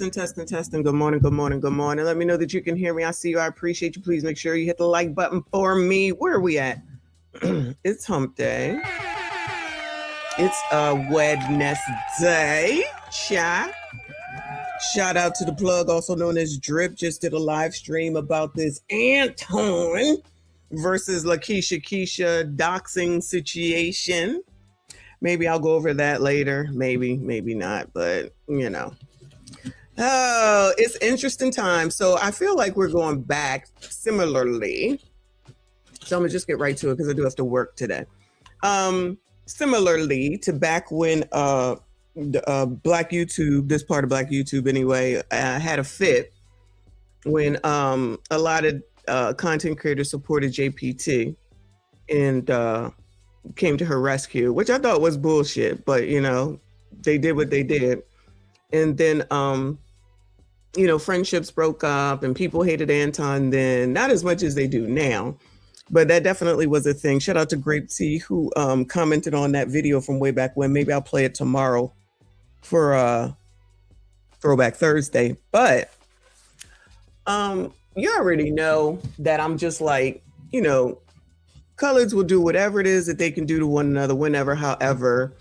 Testing, testing, testing. Good morning, good morning, good morning. Let me know that you can hear me. I see you. I appreciate you. Please make sure you hit the like button for me. Where are we at? It's hump day. It's a Wednesday. Chat. Shout out to the plug, also known as Drip. Just did a live stream about this Anton versus Lakeisha Keisha doxing situation. Maybe I'll go over that later. Maybe not, but you know. Oh, it's interesting time. So I feel like we're going back similarly. So I'm gonna just get right to it because I do have to work today. Similarly to back when Black YouTube, this part of Black YouTube anyway, had a fit when a lot of content creators supported JPT and came to her rescue, which I thought was bullshit, but you know, they did what they did. And then you know, friendships broke up and people hated Anton then, not as much as they do now, but that definitely was a thing. Shout out to Grape Tea who commented on that video from way back when. Maybe I'll play it tomorrow for Throwback Thursday. But you already know that I'm just like, you know, coloreds will do whatever it is that they can do to one another, whenever, however,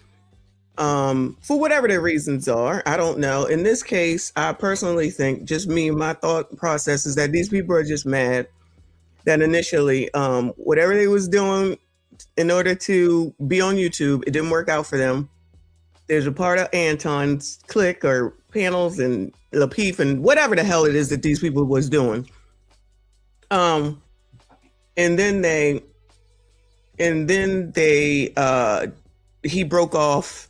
for whatever their reasons are. I don't know. In this case, I personally think, just me, my thought process is that these people are just mad that initially, whatever they was doing in order to be on YouTube, it didn't work out for them. There's a part of Anton's clique or panels and Lapeef and whatever the hell it is that these people was doing. And then he broke off,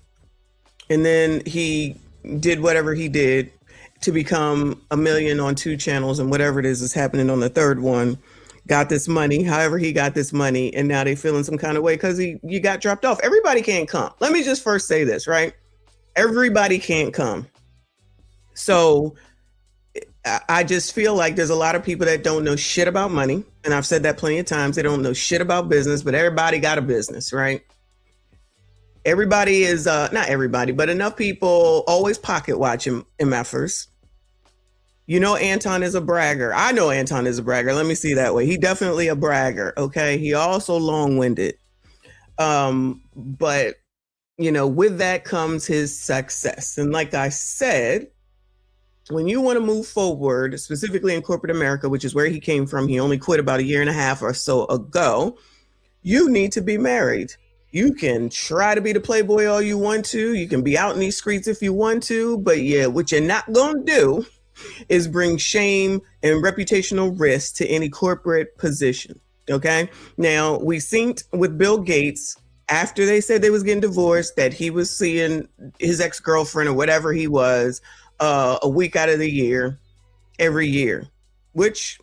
and then he did whatever he did to become a million on 2 channels, and whatever it is happening on the 3rd one. Got this money, however he got this money, and now they feeling some kind of way because you got dropped off. Everybody can't come. Let me just first say this, right? Everybody can't come. So I just feel like there's a lot of people that don't know shit about money. And I've said that plenty of times. They don't know shit about business, but everybody got a business, right? Everybody is, not everybody, but enough people always pocket watching MFers. You know, Anton is a bragger. I know Anton is a bragger. Let me see that way. He definitely a bragger. Okay. He also long-winded. But you know, with that comes his success. And like I said, when you want to move forward, specifically in corporate America, which is where he came from, he only quit about 1.5 years or so ago, you need to be married. You can try to be the playboy all you want to. You can be out in these streets if you want to. But yeah, what you're not going to do is bring shame and reputational risk to any corporate position. Okay. Now, we synced with Bill Gates after they said they was getting divorced, that he was seeing his ex-girlfriend or whatever he was a week out of the year, every year, which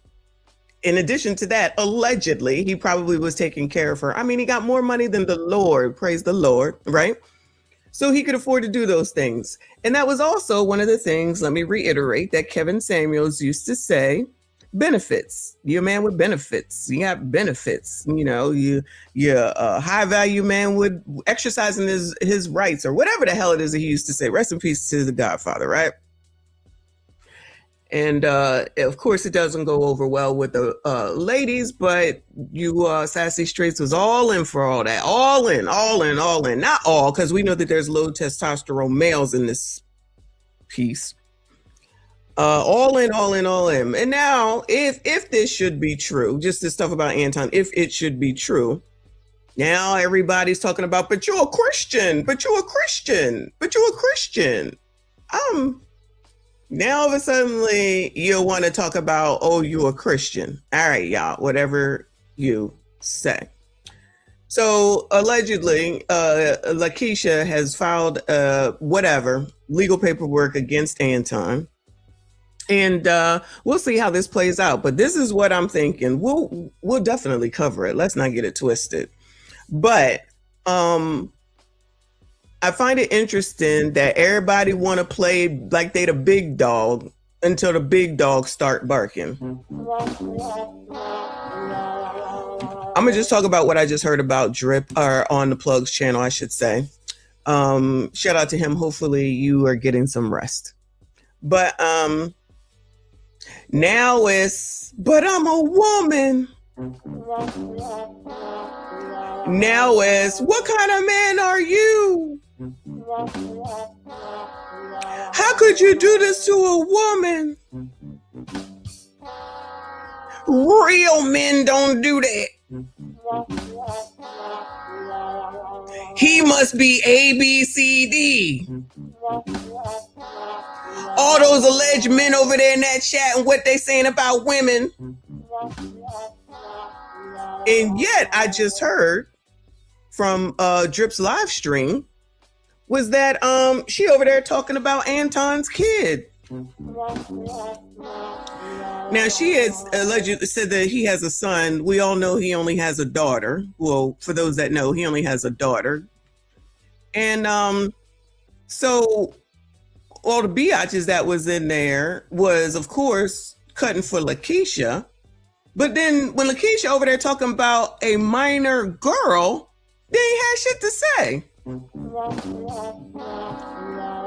in addition to that, allegedly, he probably was taking care of her. I mean, he got more money than the Lord, praise the Lord, right? So he could afford to do those things. And that was also one of the things, let me reiterate, that Kevin Samuels used to say, benefits. You're a man with benefits. You got benefits. You know, you're a high value man with exercising his rights or whatever the hell it is that he used to say. Rest in peace to the Godfather, right? And of course, it doesn't go over well with the ladies, but you Sassy Straits was all in for all that. All in. Not all, because we know that there's low testosterone males in this piece. All in. And now, if this should be true, just this stuff about Anton, if it should be true, now everybody's talking about, but you're a Christian. Now all of a sudden you'll want to talk about, oh, you're a Christian. All right, y'all, whatever you say. So allegedly, Lakeisha has filed legal paperwork against Anton. And we'll see how this plays out. But this is what I'm thinking. We'll definitely cover it. Let's not get it twisted. But I find it interesting that everybody want to play like they the big dog until the big dogs start barking. I'm gonna just talk about what I just heard about Drip, or on the Plugs channel, I should say. Shout out to him. Hopefully you are getting some rest. But now it's, but I'm a woman. Now it's, what kind of man are you? How could you do this to a woman? Real men don't do that. He must be A, B, C, D. All those alleged men over there in that chat and what they saying about women. And yet I just heard from Drip's live stream was that she over there talking about Anton's kid. Now, she has allegedly said that he has a son. We all know he only has a daughter. Well, for those that know, he only has a daughter. And so all the biatches that was in there was, of course, cutting for Lakeisha. But then when Lakeisha over there talking about a minor girl, they ain't had shit to say.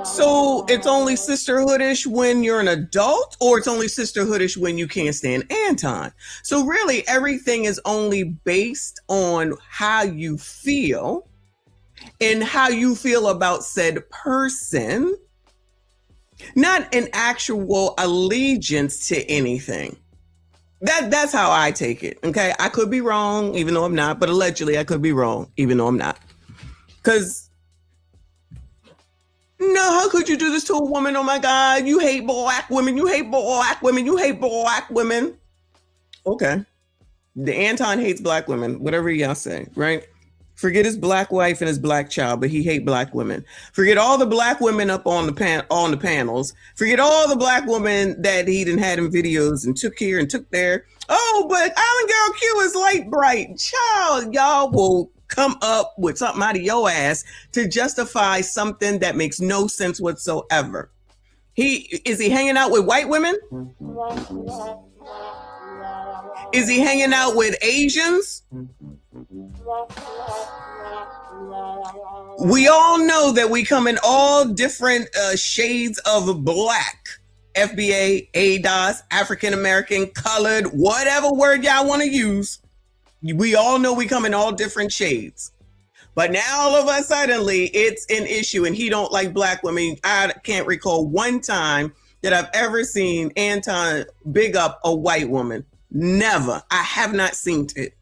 So it's only sisterhoodish when you're an adult, or it's only sisterhoodish when you can't stand Anton. So really everything is only based on how you feel and how you feel about said person, not an actual allegiance to anything. That's how I take it. Okay. I could be wrong, even though I'm not, but allegedly I could be wrong, even though I'm not. Because no, how could you do this to a woman? Oh my God, you hate black women. You hate black women. You hate black women. Okay. The Anton hates black women, whatever y'all say, right? Forget his black wife and his black child, but he hate black women. Forget all the black women up on the panels. Forget all the black women that he done had in videos and took here and took there. Oh, but Island Girl Q is light bright. Child, y'all will come up with something out of your ass to justify something that makes no sense whatsoever. Is he hanging out with white women? Is he hanging out with Asians? We all know that we come in all different shades of black. FBA, ADOS, African American, colored, whatever word y'all want to use. We all know we come in all different shades. But now all of a suddenly it's an issue and he don't like black women. I can't recall one time that I've ever seen Anton big up a white woman. Never. I have not seen it.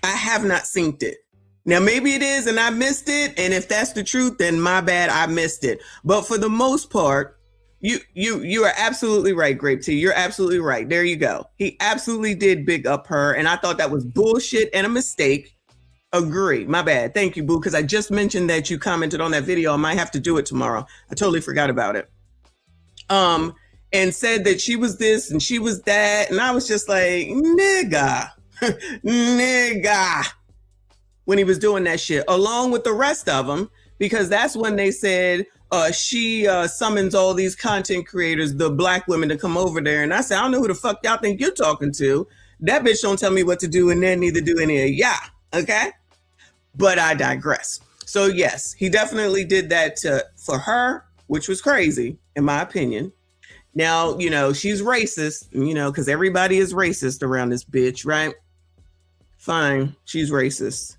I have not seen it. Now, maybe it is and I missed it. And if that's the truth, then my bad, I missed it. But for the most part, you are absolutely right, Grape Tea. You're absolutely right. There you go. He absolutely did big up her. And I thought that was bullshit and a mistake. Agree. My bad. Thank you, boo. Because I just mentioned that you commented on that video. I might have to do it tomorrow. I totally forgot about it. And said that she was this and she was that. And I was just like, nigga, nigga, when he was doing that shit, along with the rest of them, because that's when they said she summons all these content creators, the black women, to come over there. And I said, I don't know who the fuck y'all think you're talking to. That bitch don't tell me what to do, and then neither do any of y'all. Okay? But I digress. So yes, he definitely did that for her, which was crazy, in my opinion. Now, you know, she's racist, you know, because everybody is racist around this bitch, right? Fine, she's racist.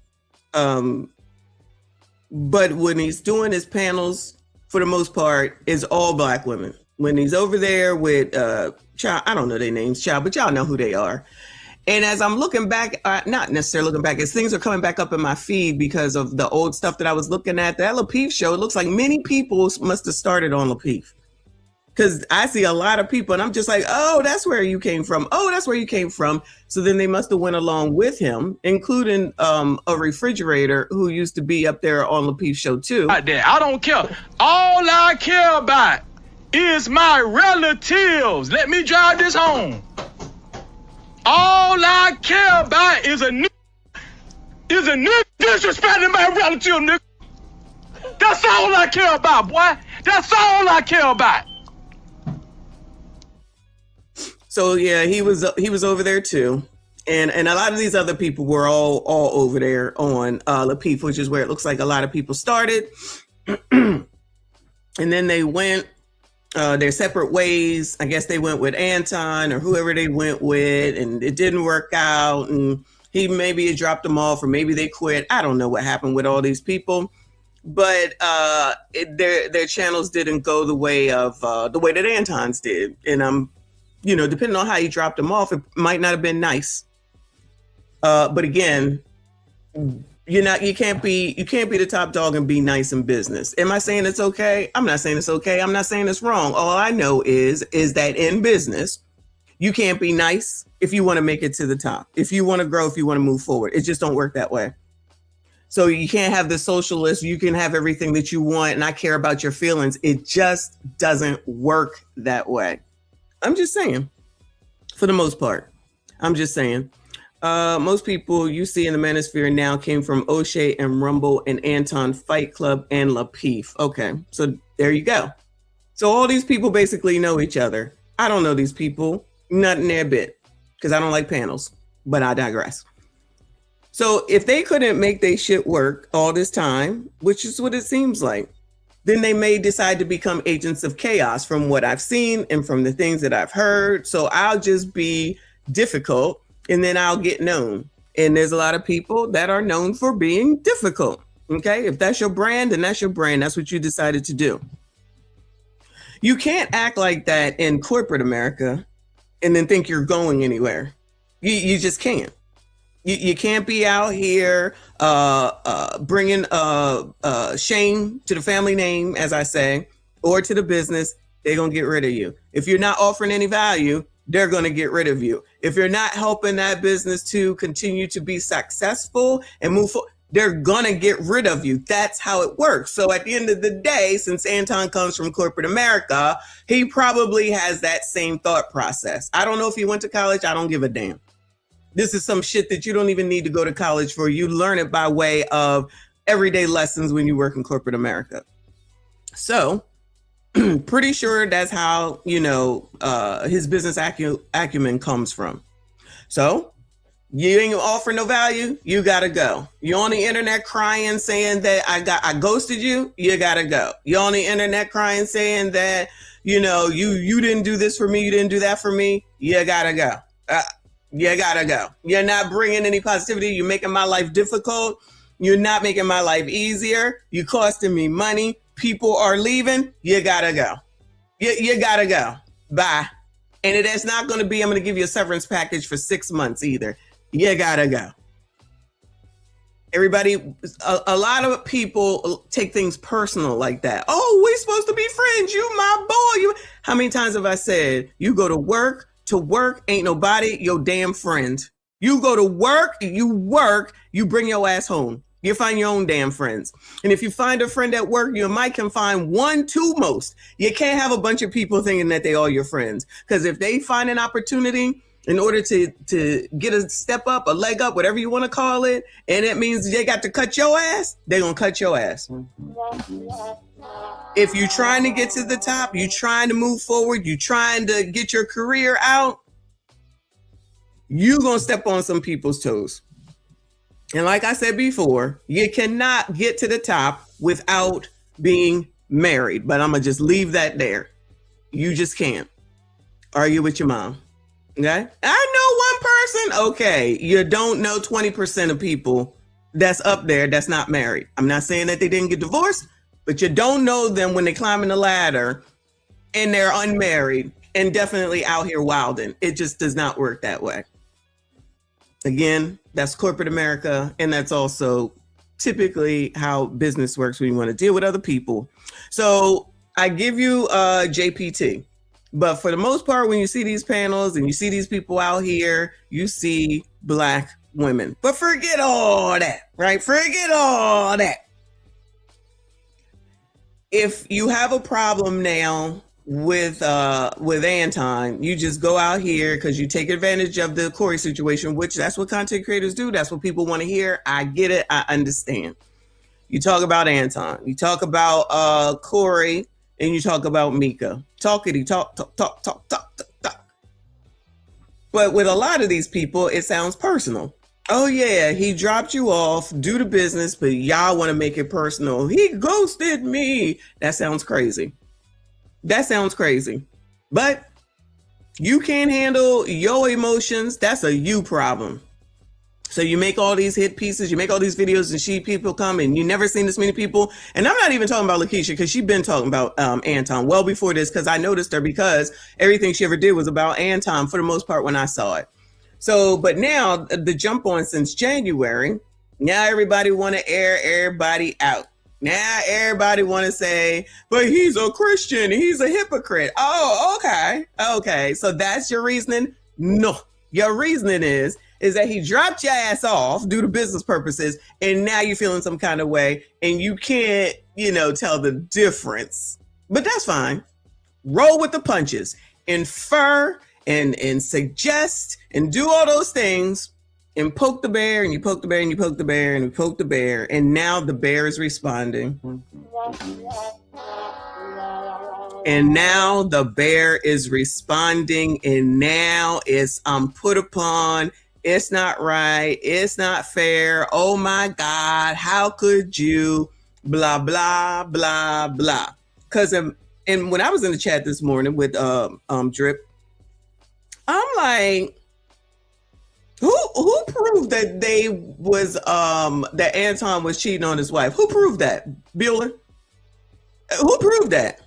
But when he's doing his panels, for the most part, is all black women. When he's over there with child, I don't know their names, child, but y'all know who they are. And as I'm looking back, not necessarily looking back, as things are coming back up in my feed because of the old stuff that I was looking at, that Lapeef show, it looks like many people must have started on Lapeef. Because I see a lot of people and I'm just like, oh, that's where you came from. Oh, that's where you came from. So then they must have went along with him, including a refrigerator who used to be up there on Lapeef show too. I don't care. All I care about is my relatives. Let me drive this home. All I care about is a nigga disrespecting my relative, nigga. That's all I care about, boy. That's all I care about. So yeah, he was over there too, and a lot of these other people were all over there on Lapeef, which is where it looks like a lot of people started, and then they went their separate ways. I guess they went with Anton or whoever they went with, and it didn't work out. And he maybe dropped them off, or maybe they quit. I don't know what happened with all these people, but their channels didn't go the way that Anton's did. And depending on how you dropped them off, it might not have been nice. But again, you can't be the top dog and be nice in business. Am I saying it's okay? I'm not saying it's okay. I'm not saying it's wrong. All I know is that in business, you can't be nice if you want to make it to the top. If you want to grow, if you want to move forward, it just don't work that way. So you can't have the socialist. You can have everything that you want, and I care about your feelings. It just doesn't work that way. I'm just saying, for the most part. I'm just saying. Most people you see in the manosphere now came from O'Shea and Rumble and Anton Fight Club and Lapeef. Okay, so there you go. So all these people basically know each other. I don't know these people, not in their bit, because I don't like panels, but I digress. So if they couldn't make their shit work all this time, which is what it seems like, then they may decide to become agents of chaos from what I've seen and from the things that I've heard. So I'll just be difficult, and then I'll get known. And there's a lot of people that are known for being difficult. Okay, if that's your brand, then that's your brand. That's what you decided to do. You can't act like that in corporate America and then think you're going anywhere. You just can't. You can't be out here bringing shame to the family name, as I say, or to the business. They're going to get rid of you. If you're not offering any value, they're going to get rid of you. If you're not helping that business to continue to be successful and move forward, they're going to get rid of you. That's how it works. So at the end of the day, since Anton comes from corporate America, he probably has that same thought process. I don't know if he went to college. I don't give a damn. This is some shit that you don't even need to go to college for. You learn it by way of everyday lessons when you work in corporate America. So pretty sure that's how, his business acumen comes from. So you ain't offering no value, you gotta go. You're on the internet crying saying that I ghosted you, you gotta go. You're on the internet crying saying that, you didn't do this for me, you didn't do that for me, you gotta go. You gotta go. You're not bringing any positivity. You're making my life difficult. You're not making my life easier. You're costing me money. People are leaving. You gotta go. You gotta go. Bye. And it is not going to be, I'm going to give you a severance package for 6 months either. You gotta go. Everybody, a lot of people take things personal like that. Oh, we're supposed to be friends. You my boy. How many times have I said, you go to work, ain't nobody your damn friend. You go to work, you bring your ass home. You find your own damn friends. And if you find a friend at work, you might can find 1, 2 most. You can't have a bunch of people thinking that they are your friends. Because if they find an opportunity in order to get a step up, a leg up, whatever you want to call it, and it means they got to cut your ass, they're going to cut your ass. If you're trying to get to the top, you're trying to move forward, you're trying to get your career out, you're going to step on some people's toes. And like I said before, you cannot get to the top without being married. But I'm going to just leave that there. You just can't. Argue with your mom. Okay? I know one person. Okay. You don't know 20% of people that's up there that's not married. I'm not saying that they didn't get divorced, but you don't know them when they climbing the ladder and they're unmarried and definitely out here wilding. It just does not work that way. Again, that's corporate America, and that's also typically how business works when you want to deal with other people. So I give you JPT, but for the most part, when you see these panels and you see these people out here, you see Black women. But forget all that, right? Forget all that. If you have a problem now with Anton, you just go out here because you take advantage of the Corey situation, which that's what content creators do. That's what people want to hear. I get it. I understand. You talk about Anton, you talk about Corey, and you talk about Mika. Talk. But with a lot of these people, it sounds personal. Oh yeah, he dropped you off due to business, but y'all want to make it personal. He ghosted me. That sounds crazy. That sounds crazy. But you can't handle your emotions. That's a you problem. So you make all these hit pieces, you make all these videos, and people come, and you never seen this many people. And I'm not even talking about Lakeisha, because she's been talking about Anton well before this, because I noticed her, because everything she ever did was about Anton for the most part when I saw it. So, but now the jump on since January, now everybody want to air everybody out. Now everybody want to say, but he's a Christian, he's a hypocrite. Oh, okay. Okay. So that's your reasoning? No. Your reasoning is that he dropped your ass off due to business purposes, and now you're feeling some kind of way, and you can't, tell the difference. But that's fine. Roll with the punches. Infer and suggest and do all those things, and poke the bear, and you poke the bear, and you poke the bear, and you poke the bear, and now the bear is responding. And now the bear is responding, and now it's put upon. It's not right. It's not fair. Oh my God, how could you? Blah, blah, blah, blah. Because and when I was in the chat this morning with Drip, I'm like, who proved that that Anton was cheating on his wife? Who proved that? Bueller? Who proved that?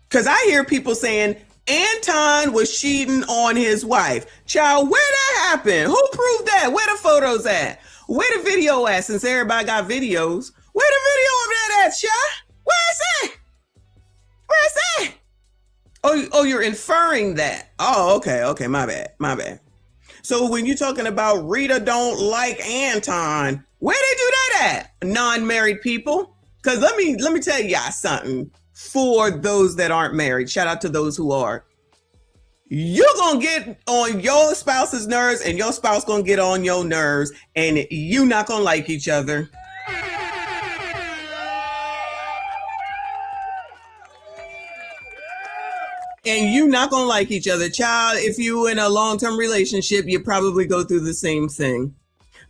Because I hear people saying Anton was cheating on his wife. Child, where that happened? Who proved that? Where the photos at? Where the video at? Since everybody got videos, where the video of that at, child? Where is that? Where is that? Oh, you're inferring that. Oh, okay, my bad. So when you're talking about Rita don't like Anton, where they do that at? Non-married people? Because let me tell y'all something. For those that aren't married, shout out to those who are. You're gonna get on your spouse's nerves, and your spouse gonna get on your nerves, and you not gonna like each other. And you not gonna like each other. Child, if you in a long-term relationship, you probably go through the same thing.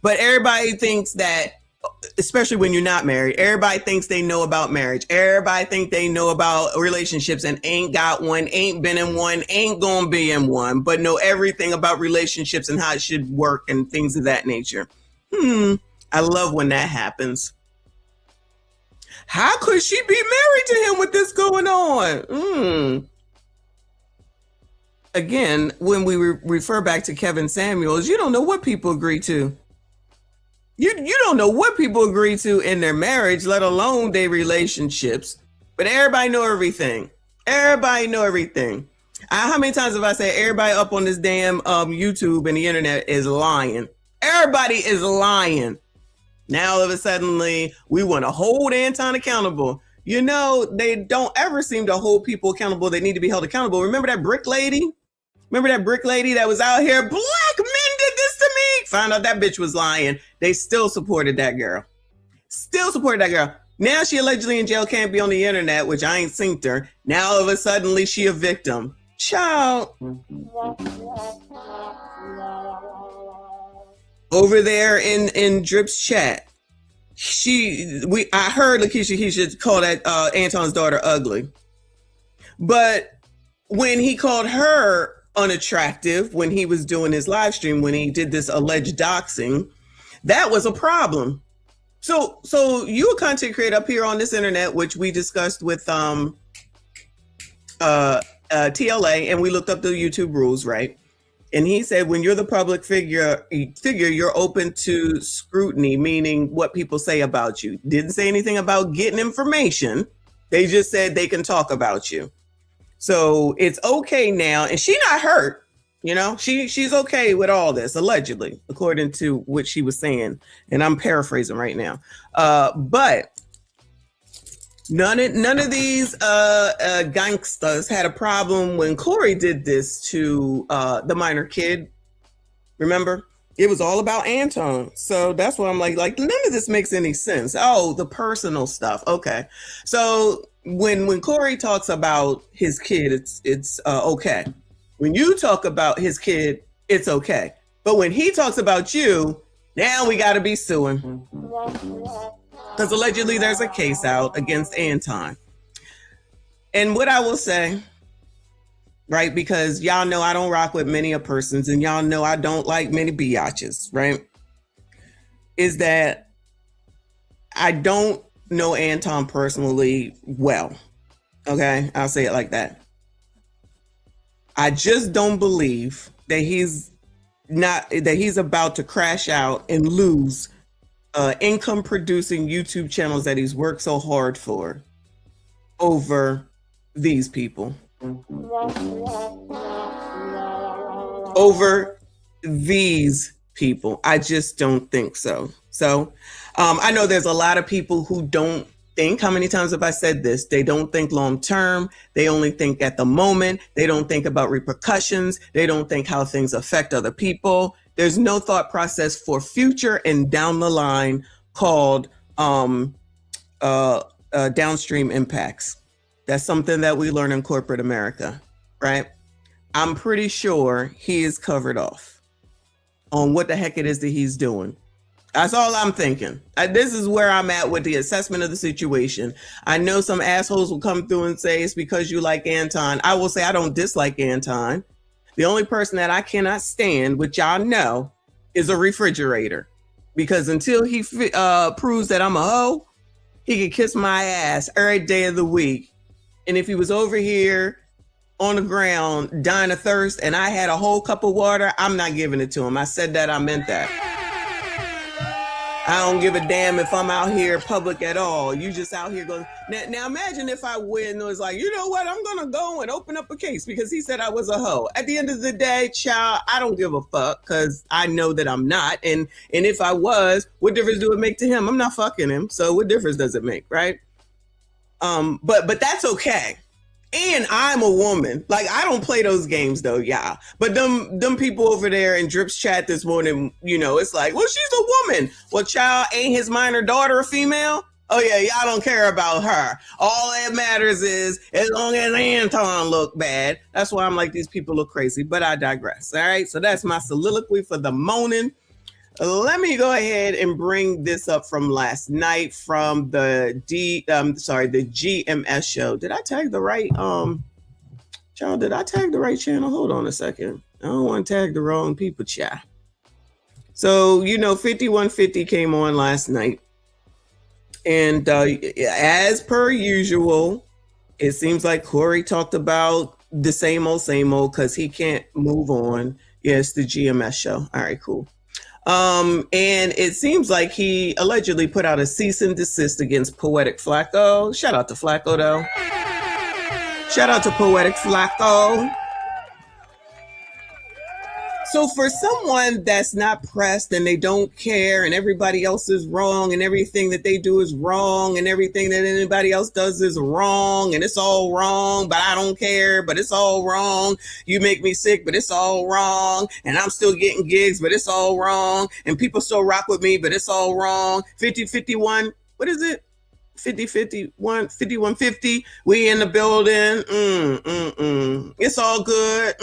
But everybody thinks that, especially when you're not married, everybody thinks they know about marriage. Everybody think they know about relationships and ain't got one, ain't been in one, ain't gonna be in one, but know everything about relationships and how it should work and things of that nature. I love when that happens. How could she be married to him with this going on? Again, when we refer back to Kevin Samuels, you don't know what people agree to. You don't know what people agree to in their marriage, let alone their relationships. But everybody know everything. Everybody know everything. How many times have I said everybody up on this damn YouTube and the internet is lying? Everybody is lying. Now all of a sudden we want to hold Anton accountable. They don't ever seem to hold people accountable. They need to be held accountable. Remember that brick lady? Remember that brick lady that was out here? Black men did this to me. Found out that bitch was lying. They still supported that girl. Now she allegedly in jail, can't be on the internet, which I ain't synced her. Now all of a sudden she a victim. Child. Over there in Drip's chat, I heard Lakeisha call that Anton's daughter ugly. But when he called her unattractive, when he was doing his live stream, when he did this alleged doxing, that was a problem. So you a content creator up here on this internet, which we discussed with TLA, and we looked up the YouTube rules, right? And he said, when you're the public figure, you're open to scrutiny, meaning what people say about you. Didn't say anything about getting information. They just said they can talk about you. So it's okay now, and she not hurt, she's okay with all this, allegedly, according to what she was saying, and I'm paraphrasing right now. But none of these gangsters had a problem when Corey did this to the minor kid. Remember, it was all about Anton. So that's why I'm like none of this makes any sense. Oh, the personal stuff. Okay, so. When Corey talks about his kid, it's okay. When you talk about his kid, it's okay. But when he talks about you, now we got to be suing. Because allegedly there's a case out against Anton. And what I will say, right, because y'all know I don't rock with many a persons, and y'all know I don't like many biatches, right, is that I don't know Anton personally well. Okay, I'll say it like that. I just don't believe that he's about to crash out and lose income producing YouTube channels that he's worked so hard for over these people. Over these people. I just don't think so. So I know there's a lot of people who don't think, how many times have I said this? They don't think long term. They only think at the moment. They don't think about repercussions. They don't think how things affect other people. There's no thought process for future and down the line called downstream impacts. That's something that we learn in corporate America, right? I'm pretty sure he is covered off on what the heck it is that he's doing. That's all I'm thinking. This is where I'm at with the assessment of the situation. I know some assholes will come through and say it's because you like Anton. I will say I don't dislike Anton. The only person that I cannot stand, which y'all know, is a refrigerator. Because until he proves that I'm a hoe, he can kiss my ass every day of the week. And if he was over here on the ground dying of thirst and I had a whole cup of water, I'm not giving it to him. I said that, I meant that. I don't give a damn if I'm out here public at all. You just out here going. Now imagine if I win and was like, you know what? I'm going to go and open up a case because he said I was a hoe. At the end of the day, child, I don't give a fuck because I know that I'm not. And if I was, what difference do it make to him? I'm not fucking him. So what difference does it make, right? But that's okay. And I'm a woman. Like, I don't play those games though, yeah. But them people over there in Drip's chat this morning, you know, it's like, well, she's a woman. Well, child, ain't his minor daughter a female? Oh yeah, y'all don't care about her. All that matters is as long as Anton look bad. That's why I'm like, these people look crazy, but I digress. All right, so that's my soliloquy for the morning. Let me go ahead and bring this up from last night from the GMS show. Did I tag the right child? Did I tag the right channel? Hold on a second. I don't want to tag the wrong people, child. So, you know, 5150 came on last night. And as per usual, it seems like Corey talked about the same old because he can't move on. Yeah, it's the GMS show. All right, cool. And it seems like he allegedly put out a cease and desist against Poetik Flakko. Shout out to Flakko, though. Shout out to Poetik Flakko. So for someone that's not pressed and they don't care and everybody else is wrong and everything that they do is wrong and everything that anybody else does is wrong and it's all wrong, but I don't care, but it's all wrong. You make me sick, but it's all wrong. And I'm still getting gigs, but it's all wrong. And people still rock with me, but it's all wrong. 50-51, what is it? 50-51, 51-50, we in the building. It's all good.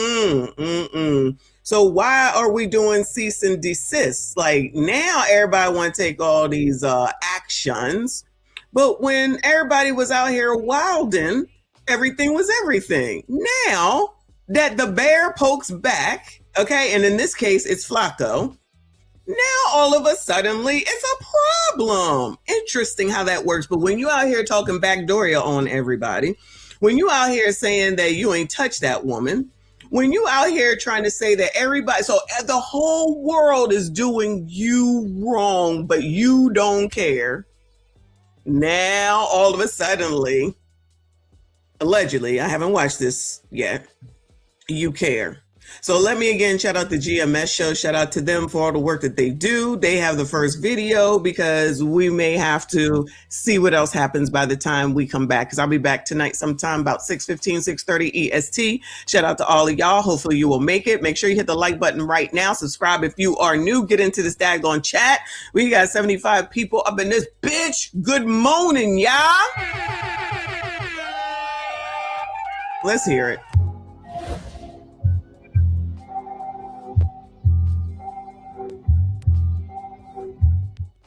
So why are we doing cease and desist? Like, now everybody want to take all these actions, but when everybody was out here wilding, everything was everything. Now that the bear pokes back, okay, and in this case it's Flakko, now all of a suddenly it's a problem. Interesting how that works. But when you out here talking backdooria on everybody, when you out here saying that you ain't touched that woman, when you out here trying to say that everybody, so the whole world is doing you wrong, but you don't care. Now, all of a sudden, allegedly, I haven't watched this yet, you care. So let me again shout out the GMS show. Shout out to them for all the work that they do. They have the first video because we may have to see what else happens by the time we come back. Because I'll be back tonight sometime about 6:15, 6:30 EST. Shout out to all of y'all. Hopefully you will make it. Make sure you hit the like button right now. Subscribe if you are new. Get into this daggone chat. We got 75 people up in this bitch. Good morning, y'all. Let's hear it.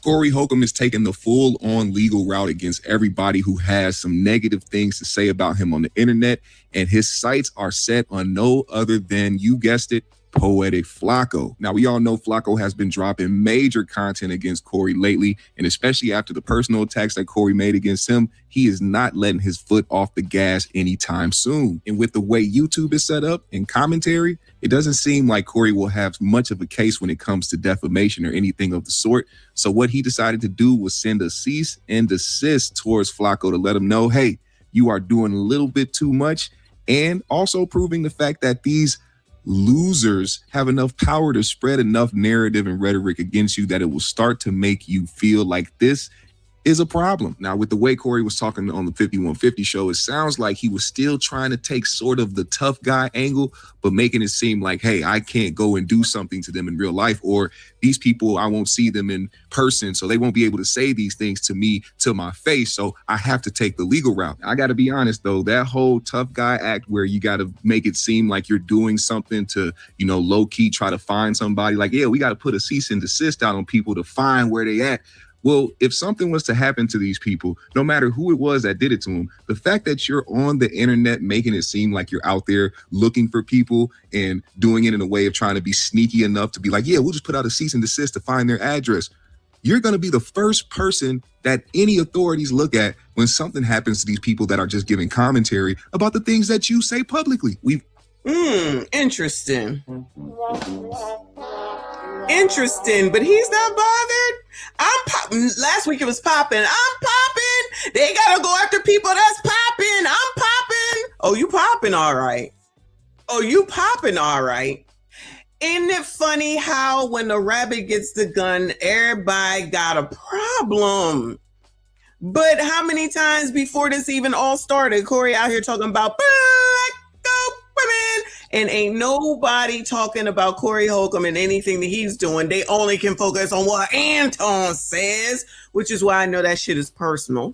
Corey Holcomb is taking the full-on legal route against everybody who has some negative things to say about him on the internet, and his sights are set on no other than, you guessed it, Poetik Flakko. Now, we all know Flakko has been dropping major content against Corey lately, and especially after the personal attacks that Corey made against him, he is not letting his foot off the gas anytime soon. And with the way YouTube is set up and commentary, it doesn't seem like Corey will have much of a case when it comes to defamation or anything of the sort. So what he decided to do was send a cease and desist towards Flakko to let him know, hey, you are doing a little bit too much, and also proving the fact that these losers have enough power to spread enough narrative and rhetoric against you that it will start to make you feel like this is a problem. Now, with the way Corey was talking on the 5150 show, it sounds like he was still trying to take sort of the tough guy angle, but making it seem like, hey, I can't go and do something to them in real life, or these people, I won't see them in person, so they won't be able to say these things to me to my face, so I have to take the legal route. I got to be honest, though, that whole tough guy act where you got to make it seem like you're doing something to, you know, low-key try to find somebody, like, yeah, we got to put a cease and desist out on people to find where they at. Well, if something was to happen to these people, no matter who it was that did it to them, the fact that you're on the internet making it seem like you're out there looking for people and doing it in a way of trying to be sneaky enough to be like, yeah, we'll just put out a cease and desist to find their address. You're going to be the first person that any authorities look at when something happens to these people that are just giving commentary about the things that you say publicly. Interesting. Interesting, but he's not bothered. I'm popping. Last week it was popping. I'm popping. They gotta go after people that's popping. I'm popping. Oh, you popping all right. Oh, you popping all right. Isn't it funny how when the rabbit gets the gun, everybody got a problem? But how many times before this even all started, Corey out here talking about black women, and ain't nobody talking about Corey Holcomb and anything that he's doing. They only can focus on what Anton says, which is why I know that shit is personal.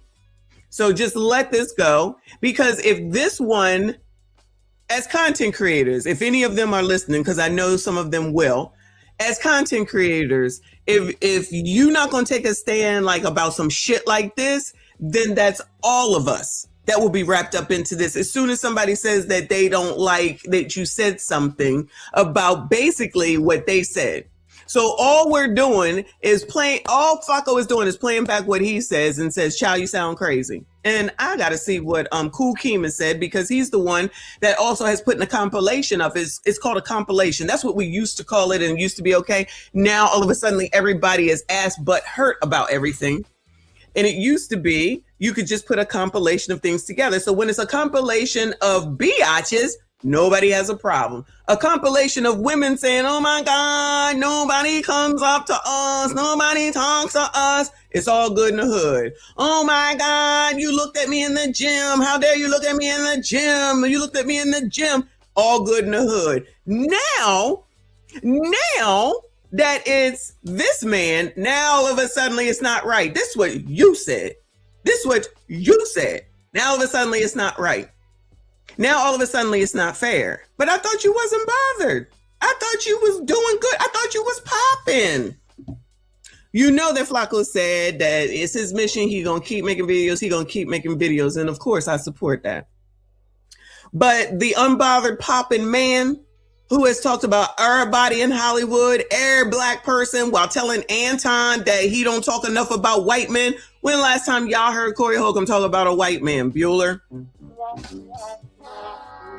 So just let this go, because if this one, as content creators, if any of them are listening, because I know some of them will, as content creators, if you're not going to take a stand like about some shit like this, then that's all of us that will be wrapped up into this. As soon as somebody says that they don't like that you said something about basically what they said. So all we're doing is all Flakko is doing is playing back what he says and says, child, you sound crazy. And I got to see what Cool Keem has said, because he's the one that also has put in a compilation of it's called a compilation. That's what we used to call it and used to be okay. Now, all of a sudden, everybody is ass but hurt about everything. And it used to be you could just put a compilation of things together. So when it's a compilation of biatches, nobody has a problem. A compilation of women saying, oh my God, nobody comes up to us. Nobody talks to us. It's all good in the hood. Oh my God, you looked at me in the gym. How dare you look at me in the gym? You looked at me in the gym. All good in the hood. Now that it's this man, now all of a sudden it's not right. This is what you said. This is what you said. Now all of a sudden it's not right. Now all of a sudden it's not fair. But I thought you wasn't bothered. I thought you was doing good. I thought you was popping. You know that Flakko said that it's his mission. He gonna keep making videos. He gonna keep making videos. And of course I support that. But the unbothered popping man who has talked about everybody in Hollywood, every black person, while telling Anton that he don't talk enough about white men. When last time y'all heard Corey Holcomb talk about a white man, Bueller?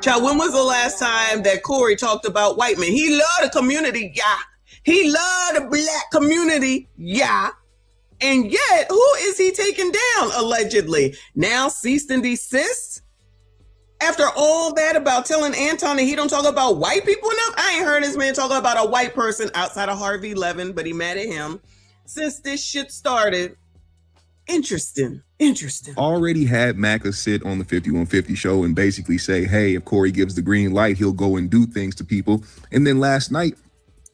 Child, when was the last time that Corey talked about white men? He loved the community, yeah. He loved the black community, yeah. And yet, who is he taking down, allegedly? Now cease and desist? After all that about telling Anton that he don't talk about white people enough? I ain't heard this man talk about a white person outside of Harvey Levin, but he mad at him since this shit started. Interesting. Already had Macca sit on the 5150 show and basically say, hey, if Corey gives the green light, he'll go and do things to people. And then last night,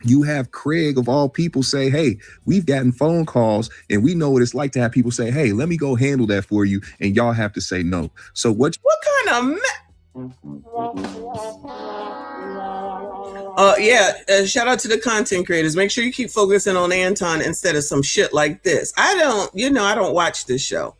you have Craig of all people say, hey, we've gotten phone calls and we know what it's like to have people say, hey, let me go handle that for you. And y'all have to say no. So what kind of Shout out to the content creators. Make sure you keep focusing on Anton instead of some shit like this. I don't watch this show.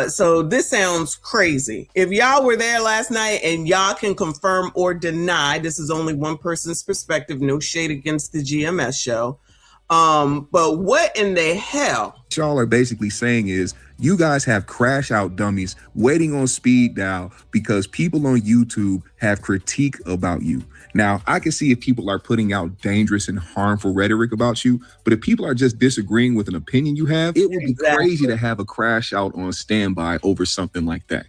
So this sounds crazy. If y'all were there last night and y'all can confirm or deny, this is only one person's perspective, no shade against the GMS show. But what in the hell? What y'all are basically saying is you guys have crash out dummies waiting on speed dial because people on YouTube have critique about you. Now, I can see if people are putting out dangerous and harmful rhetoric about you, but if people are just disagreeing with an opinion you have, it would be crazy to have a crash out on standby over something like that.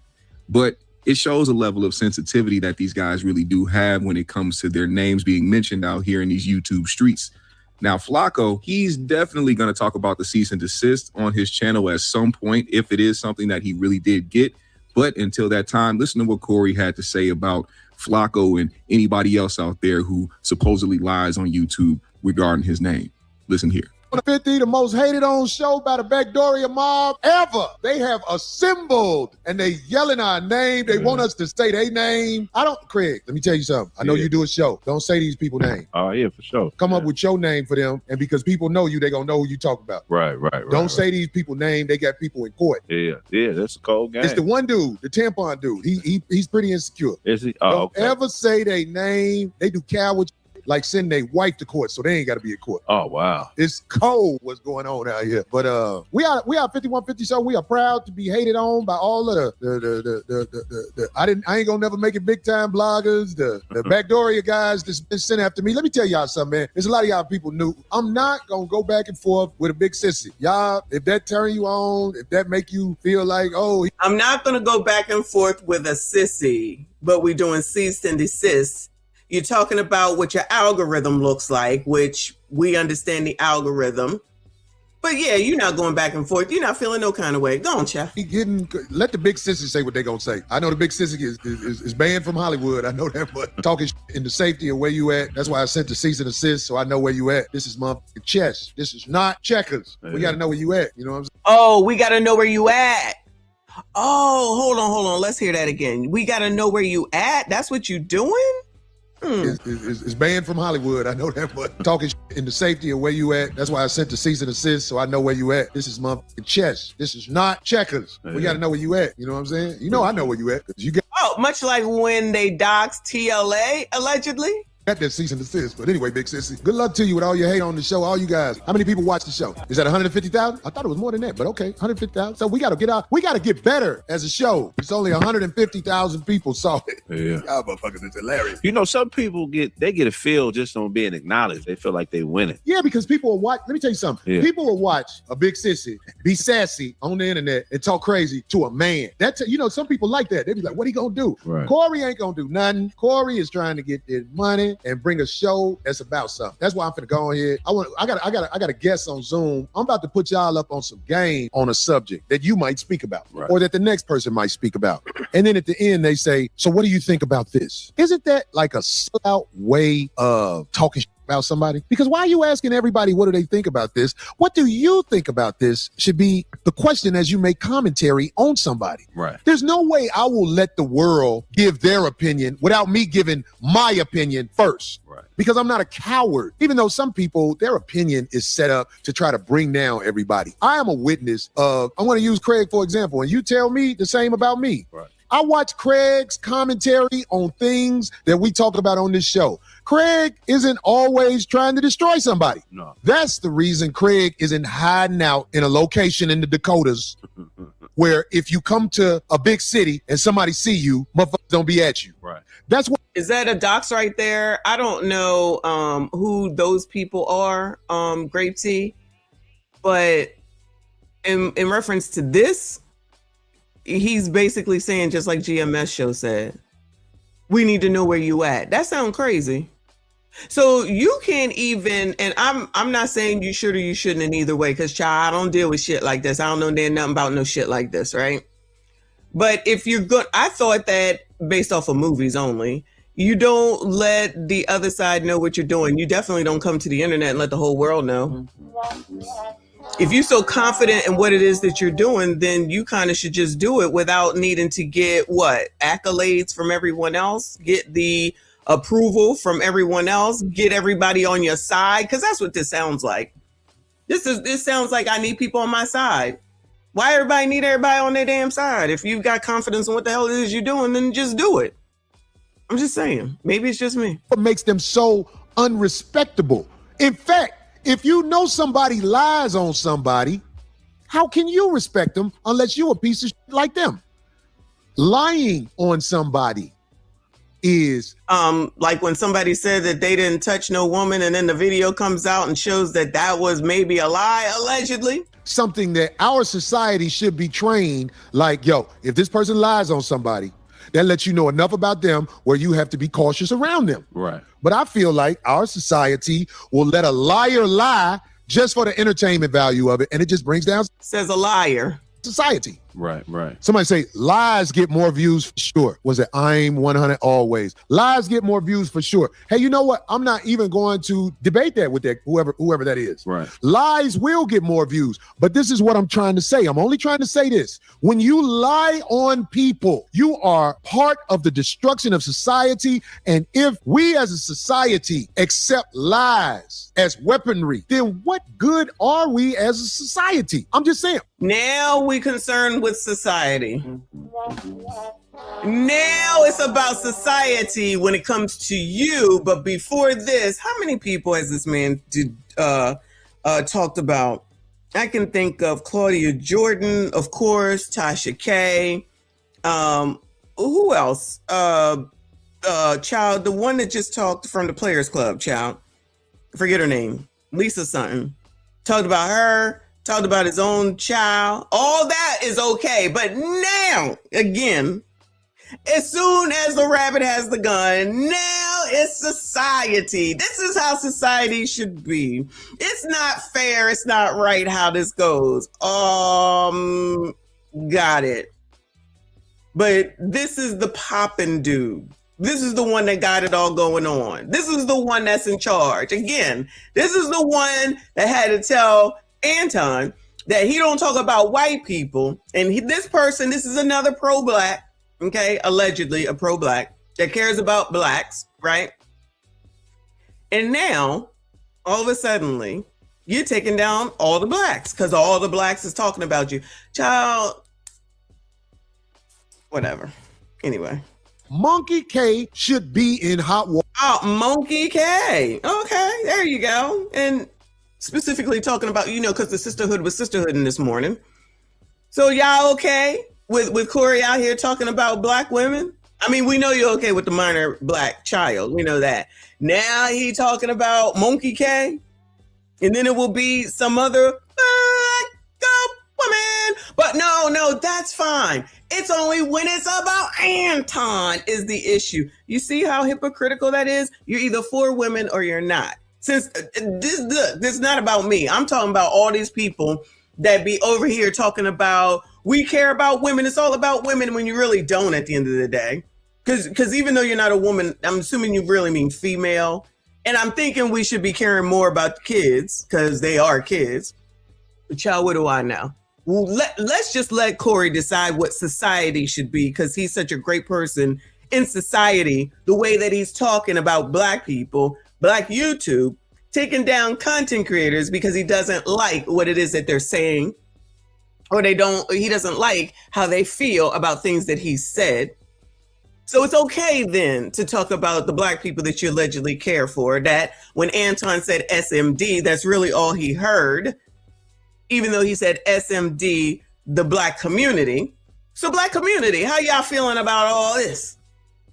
But it shows a level of sensitivity that these guys really do have when it comes to their names being mentioned out here in these YouTube streets. Now, Flakko, he's definitely going to talk about the cease and desist on his channel at some point if it is something that he really did get. But until that time, listen to what Corey had to say about Flakko and anybody else out there who supposedly lies on YouTube regarding his name. Listen here. 50, the most hated on show by the Backdoria mob ever. They have assembled and they yelling our name. They want us to say their name. Craig, let me tell you something. I know you do a show. Don't say these people's names. Oh, yeah, for sure. Come up with your name for them. And because people know you, they gonna know who you talk about. Right. Don't say these people's name. They got people in court. Yeah, that's a cold game. It's the one dude, the tampon dude. He's pretty insecure. Is he? Oh, Don't ever say their name. They do coward like send their wife to court, so they ain't got to be in court. Oh, wow. It's cold what's going on out here. But we are 5150, so we are proud to be hated on by all of the I ain't gonna never make it big time bloggers, the Backdoria guys that's been sent after me. Let me tell y'all something, man. There's a lot of y'all people new. I'm not gonna go back and forth with a big sissy. Y'all, if that turn you on, if that make you feel like, I'm not gonna go back and forth with a sissy, but we doing cease and desist. You're talking about what your algorithm looks like, which we understand the algorithm. But yeah, you're not going back and forth. You're not feeling no kind of way. Go on, Chef. Let the big sissy say what they gonna say. I know the big sissy is banned from Hollywood. I know that, but talking in the safety of where you at. That's why I sent the cease and desist, so I know where you at. This is motherfucking chess. This is not checkers. We gotta know where you at. You know what I'm saying? Oh, we gotta know where you at. Oh, hold on. Let's hear that again. We gotta know where you at. That's what you doing? It's banned from Hollywood. I know that, but talking in the safety of where you at. That's why I sent the cease and desist, so I know where you at. This is motherfucking chess. This is not checkers. We got to know where you at. You know what I'm saying? You know I know where you at. You got much like when they doxed TLA, allegedly. Got that cease and desist. But anyway, big sissy, good luck to you with all your hate on the show. All you guys. How many people watch the show? Is that 150,000? I thought it was more than that, but okay, 150,000. So we got to get out. We got to get better as a show. It's only 150,000 people saw it. Yeah. Y'all motherfuckers, it's hilarious. You know, some people get a feel just on being acknowledged. They feel like they winning. Yeah, because people will watch. Let me tell you something. Yeah. People will watch a big sissy be sassy on the internet and talk crazy to a man. That's some people like that. They be like, what he gonna do? Right. Corey ain't gonna do nothing. Corey is trying to get his money and bring a show that's about something. That's why I'm finna go on here. I got a guest on Zoom. I'm about to put y'all up on some game on a subject that you might speak about, right, or that the next person might speak about. And then at the end they say, so what do you think about this? Isn't that like a sellout way of talking about somebody? Because why are you asking everybody what do they think about this? What do you think about this should be the question as you make commentary on somebody. Right. There's no way I will let the world give their opinion without me giving my opinion first. Right. Because I'm not a coward. Even though some people, their opinion is set up to try to bring down everybody. I am a witness of, I'm going to use Craig for example, and you tell me the same about me. Right. I watch Craig's commentary on things that we talk about on this show. Craig isn't always trying to destroy somebody. No. That's the reason Craig isn't hiding out in a location in the Dakotas where if you come to a big city and somebody see you, motherfuckers don't be at you. Right. That's what. Is that a dox right there? I don't know who those people are, Grape Tea, but in reference to this, he's basically saying, just like GMS show said, we need to know where you at. That sounds crazy. So you can't even, and I'm not saying you should or you shouldn't in either way, because child, I don't deal with shit like this. I don't know nothing about no shit like this, right? But if you're good, I thought that based off of movies only, you don't let the other side know what you're doing. You definitely don't come to the internet and let the whole world know. If you're so confident in what it is that you're doing, then you kind of should just do it without needing to get what? Accolades from everyone else? Get the approval from everyone else, get everybody on your side, because that's what this sounds like. This sounds like I need people on my side. Why everybody need everybody on their damn side? If you've got confidence in what the hell it is you're doing, then just do it. I'm just saying. Maybe it's just me. What makes them so unrespectable? In fact, if you know somebody lies on somebody, how can you respect them unless you're a piece of shit like them? Lying on somebody is like when somebody said that they didn't touch no woman, and then the video comes out and shows that that was maybe a lie, allegedly. Something that our society should be trained like, yo, if this person lies on somebody, that lets you know enough about them where you have to be cautious around them. Right. But I feel like our society will let a liar lie just for the entertainment value of it, and it just brings down Says a liar. society. Right, right. Somebody say lies get more views for sure. Was it I'm 100 always? Lies get more views for sure. Hey, you know what? I'm not even going to debate that with that whoever that is. Right. Lies will get more views, but this is what I'm trying to say. I'm only trying to say this. When you lie on people, you are part of the destruction of society. And if we as a society accept lies as weaponry, then what good are we as a society? I'm just saying. Now we concerned with society. Now it's about society when it comes to you. But before this, how many people has this man talked about? I can think of Claudia Jordan, of course, Tasha K. Who else? Child, the one that just talked from the Players Club, child. Forget her name. Lisa something. Talked about her. Talked about his own child. All that is okay. But now, again, as soon as the rabbit has the gun, now it's society. This is how society should be. It's not fair. It's not right how this goes. Got it. But this is the poppin' dude. This is the one that got it all going on. This is the one that's in charge. Again, this is the one that had to tell Anton that he don't talk about white people. And this person, this is another pro-black, okay? Allegedly a pro-black that cares about blacks, right? And now, all of a sudden, you're taking down all the blacks because all the blacks is talking about you. Child, whatever. Anyway. Monkey K should be in hot water. Oh, Monkey K. Okay, there you go. And specifically talking about, because the sisterhood was sisterhooding this morning. So y'all okay with Corey out here talking about black women? I mean, we know you're okay with the minor black child. We know that. Now he talking about Monkey K. And then it will be some other black woman. But no, that's fine. It's only when it's about Anton is the issue. You see how hypocritical that is? You're either for women or you're not. Since this is not about me. I'm talking about all these people that be over here talking about we care about women. It's all about women when you really don't at the end of the day. Because even though you're not a woman, I'm assuming you really mean female. And I'm thinking we should be caring more about the kids because they are kids. But child, what do I know? Well, let's just let Corey decide what society should be because he's such a great person in society. The way that he's talking about black people, black YouTube, taking down content creators because he doesn't like what it is that they're saying, or he doesn't like how they feel about things that he said. So it's okay then to talk about the black people that you allegedly care for, that when Anton said SMD, that's really all he heard, even though he said SMD, the black community. So black community, how y'all feeling about all this?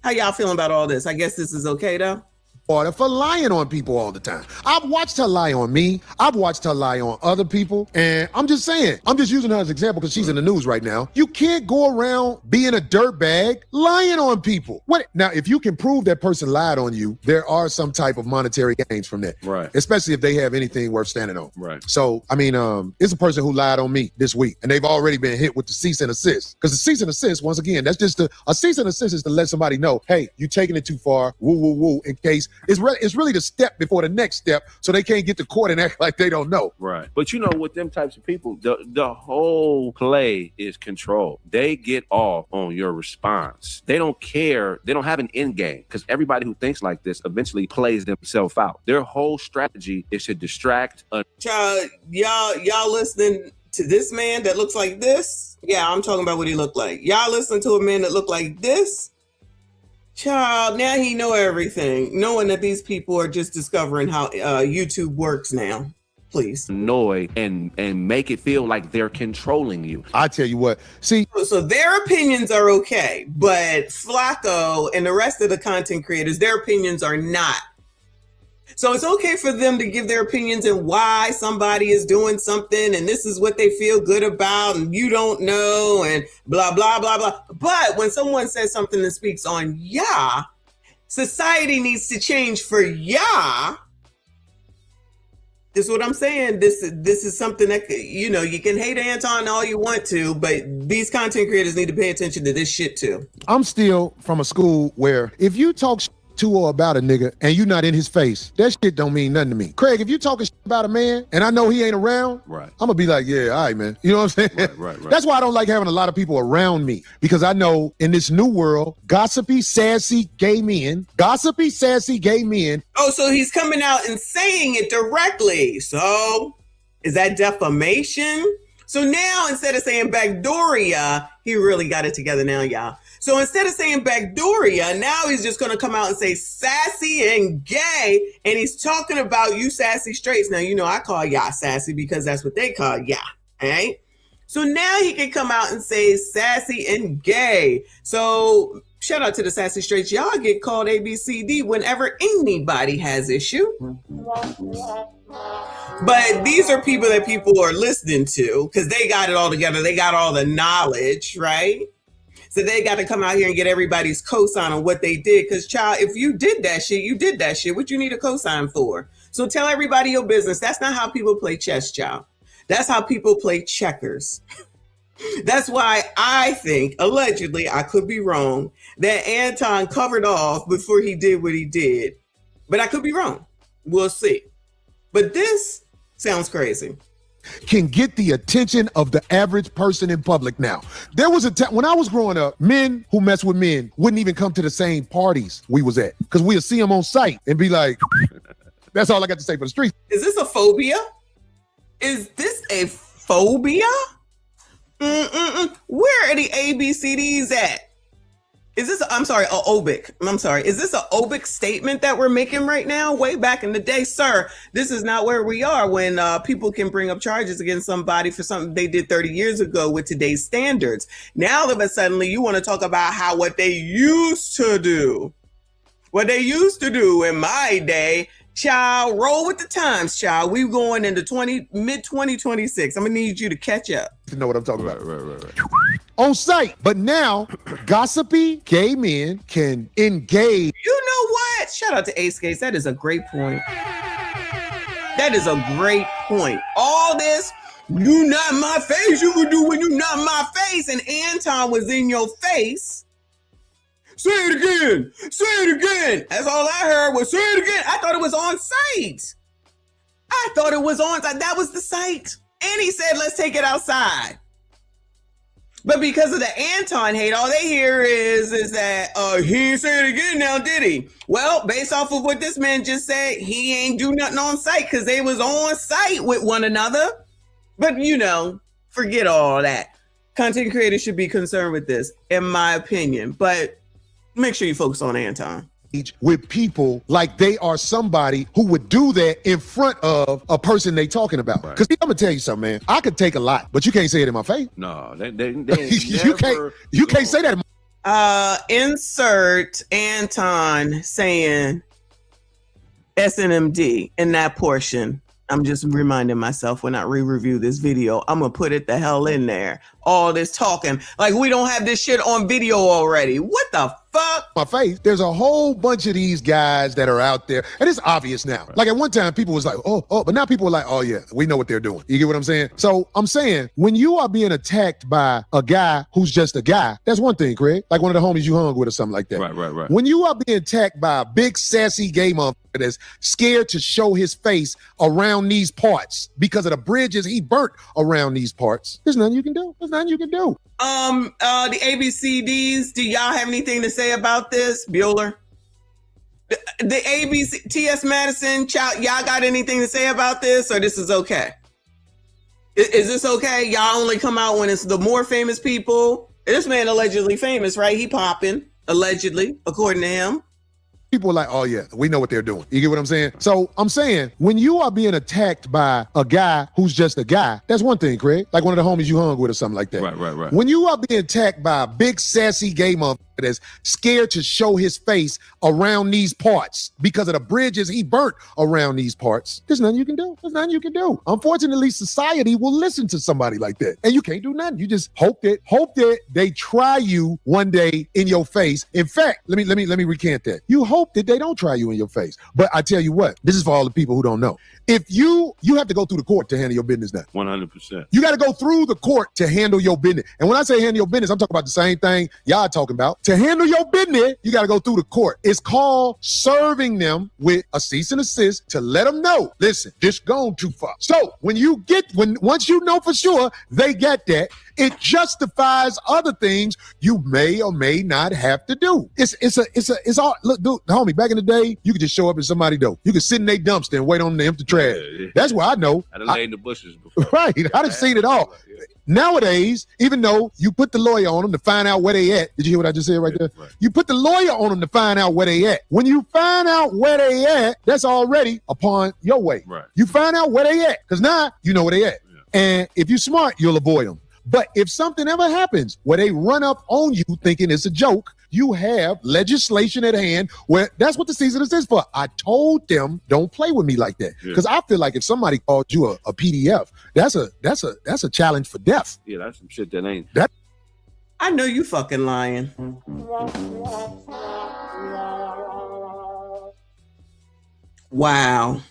I guess this is okay though. Order for lying on people all the time. I've watched her lie on me. I've watched her lie on other people. And I'm just saying, I'm just using her as an example because she's in the news right now. You can't go around being a dirtbag lying on people. What? Now, if you can prove that person lied on you, there are some type of monetary gains from that. Right. Especially if they have anything worth standing on. Right. So, I mean, it's a person who lied on me this week and they've already been hit with the cease and assist. Because the cease and assist, once again, that's just a cease and assist is to let somebody know, hey, you taking it too far, woo, woo, woo, in case It's really the step before the next step, so they can't get to court and act like they don't know. Right. But you know, with them types of people, the whole play is control. They get off on your response. They don't care. They don't have an end game, because everybody who thinks like this eventually plays themselves out. Their whole strategy is to distract. Child, y'all listening to this man that looks like this? Yeah, I'm talking about what he looked like. Y'all listen to a man that looked like this? Child, now he know everything, knowing that these people are just discovering how YouTube works now. Please. Annoy and make it feel like they're controlling you. I tell you what, see. So their opinions are okay, but Flakko and the rest of the content creators, their opinions are not. So it's okay for them to give their opinions and why somebody is doing something, and this is what they feel good about, and you don't know, and blah, blah, blah, blah. But when someone says something that speaks on Yah, society needs to change for Yah. This is what I'm saying. This is something that, you know, you can hate Anton all you want to, but these content creators need to pay attention to this shit too. I'm still from a school where if you talk to or about a nigga and you not in his face, that shit don't mean nothing to me. Craig, if you talking about a man and I know he ain't around, right, I'm gonna be like, yeah, all right, man. You know what I'm saying? Right. That's why I don't like having a lot of people around me, because I know in this new world, gossipy, sassy gay men. Oh, so he's coming out and saying it directly. So is that defamation? So now instead of saying Backdooria, he really got it together now, y'all. So instead of saying Backdooria, now he's just going to come out and say sassy and gay. And he's talking about you sassy straights. Now, you know, I call y'all sassy because that's what they call y'all. All right. So now he can come out and say sassy and gay. So shout out to the sassy straights. Y'all get called ABCD whenever anybody has issue. But these are people that people are listening to because they got it all together. They got all the knowledge, right? So they got to come out here and get everybody's cosign on what they did. Because, child, if you did that shit, you did that shit. What you need a cosign for? So tell everybody your business. That's not how people play chess, child. That's how people play checkers. That's why I think, allegedly, I could be wrong, that Anton covered off before he did what he did. But I could be wrong. We'll see. But this sounds crazy. Can get the attention of the average person in public now. There was a time when I was growing up, men who mess with men wouldn't even come to the same parties we was at, because we'd see them on site and be like, that's all I got to say for the streets. Is this a phobia? Is this a phobia? Where are the ABCDs at? Is this, I'm sorry, is this an obic statement that we're making right now? Way back in the day, sir, this is not where we are when people can bring up charges against somebody for something they did 30 years ago with today's standards. Now all of a sudden you want to talk about how what they used to do. What they used to do in my day, child, roll with the times, child. We going into mid-2026. I'm going to need you to catch up. To know what I'm talking about. Right. On site. But now, gossipy gay men can engage. You know what? Shout out to Ace Gates. That is a great point. That is a great point. All this, you not in my face, you can do when you not in my face. And Anton was in your face. Say it again. Say it again. That's all I heard was say it again. I thought it was on site. That was the site. And he said, let's take it outside. But because of the Anton hate, all they hear is that he didn't say it again now, did he? Well, based off of what this man just said, he ain't do nothing on site because they was on site with one another. But, you know, forget all that. Content creators should be concerned with this, in my opinion. But make sure you focus on Anton. With people like they are somebody who would do that in front of a person they talking about. Because I'm gonna tell you something, man. I could take a lot, but you can't say it in my face. No, they you can't say that. Insert Anton saying SNMD in that portion. I'm just reminding myself when I re-review this video, I'm gonna put it the hell in there. All this talking like we don't have this shit on video already. What the fuck? My face, there's a whole bunch of these guys that are out there, and it's obvious now. Like at one time, people was like, oh, but now people are like, oh yeah, we know what they're doing. You get what I'm saying? So I'm saying, when you are being attacked by a guy who's just a guy, that's one thing, Craig. Like one of the homies you hung with or something like that. Right. When you are being attacked by a big sassy gay motherfucker that's scared to show his face around these parts because of the bridges he burnt around these parts, there's nothing you can do. There's nothing you can do. The ABCDs, do y'all have anything to say about this? Bueller? The ABC, T.S. Madison, y'all got anything to say about this, or this is okay? Is this okay? Y'all only come out when it's the more famous people. This man allegedly famous, right? He popping, allegedly, according to him. People are like, oh yeah, we know what they're doing. You get what I'm saying? So I'm saying, when you are being attacked by a guy who's just a guy, that's one thing, Craig. Like one of the homies you hung with or something like that. Right. When you are being attacked by a big sassy gay motherfucker that's scared to show his face around these parts because of the bridges he burnt around these parts, there's nothing you can do. There's nothing you can do. Unfortunately, society will listen to somebody like that, and you can't do nothing. You just hope that they try you one day in your face. In fact, let me recant that. You hope that they don't try you in your face. But I tell you what, this is for all the people who don't know. If you have to go through the court to handle your business now. 100%. You got to go through the court to handle your business. And when I say handle your business, I'm talking about the same thing y'all talking about. To handle your business, you got to go through the court. It's called serving them with a cease and desist to let them know, listen, this gone too far. So once you know for sure they get that, it justifies other things you may or may not have to do. It's all, look, dude, homie, back in the day, you could just show up in somebody's door. You could sit in their dumpster and wait on them to empty trash. Yeah. That's where I know. I done laid in the bushes before. Right, I done seen it all. Yeah. Nowadays, even though you put the lawyer on them to find out where they at, did you hear what I just said right there? Right. You put the lawyer on them to find out where they at. When you find out where they at, that's already upon your way. Right. You find out where they at, because now you know where they at. Yeah. And if you're smart, you'll avoid them. But if something ever happens where they run up on you thinking it's a joke, you have legislation at hand where that's what the cease and desist is for. I told them, don't play with me like that. Because I feel like if somebody called you a PDF, that's a challenge for death. Yeah, that's some shit that ain't. I know you fucking lying. Wow.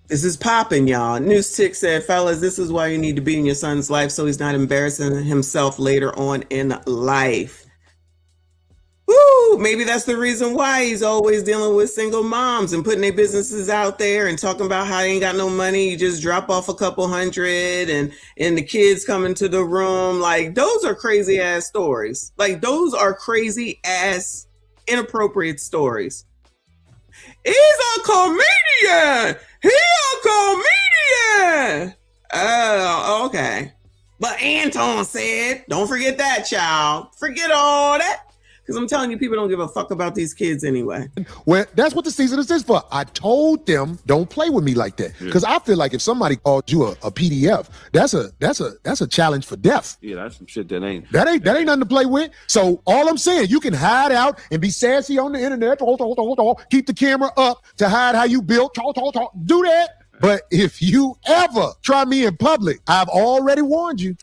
This is popping, y'all. News Tick said, fellas, this is why you need to be in your son's life so he's not embarrassing himself later on in life. Woo! Maybe that's the reason why he's always dealing with single moms and putting their businesses out there and talking about how they ain't got no money. You just drop off a couple hundred and the kids come into the room. Like, those are crazy ass stories. Like, those are crazy ass inappropriate stories. He's a comedian. He a comedian. Oh, okay. But Anton said, don't forget that, child. Forget all that. Because I'm telling you, people don't give a fuck about these kids anyway. Well, that's what the cease and desist is for. I told them, don't play with me like that. Because I feel like if somebody called you a PDF, that's a challenge for death. Yeah, that's some shit that ain't. That ain't nothing to play with. So all I'm saying, you can hide out and be sassy on the internet, keep the camera up to hide how you built, do that. But if you ever try me in public, I've already warned you.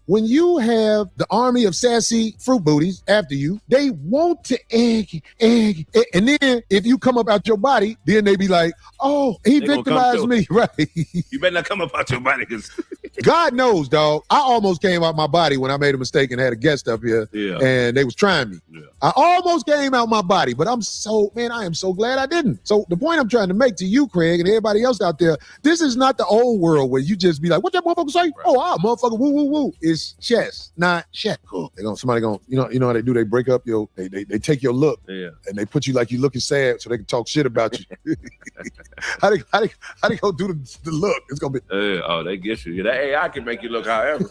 When you have the army of sassy fruit booties after you, they want to egg. And then if you come up out your body, then they be like, oh, he victimized me. Right. You better not come up out your body because God knows, dog. I almost came out my body when I made a mistake and had a guest up here and they was trying me. Yeah. I almost came out my body, but I am so glad I didn't. So the point I'm trying to make to you, Craig, and everybody else out there, this is not the old world where you just be like, what that motherfucker say? Right. Oh, motherfucker, woo, woo, woo. It's chess, not check. Somebody gonna, you know how they do, they break up they take your look and they put you like you looking sad so they can talk shit about you. how they go do the look? It's gonna be they get you. That AI can make you look however.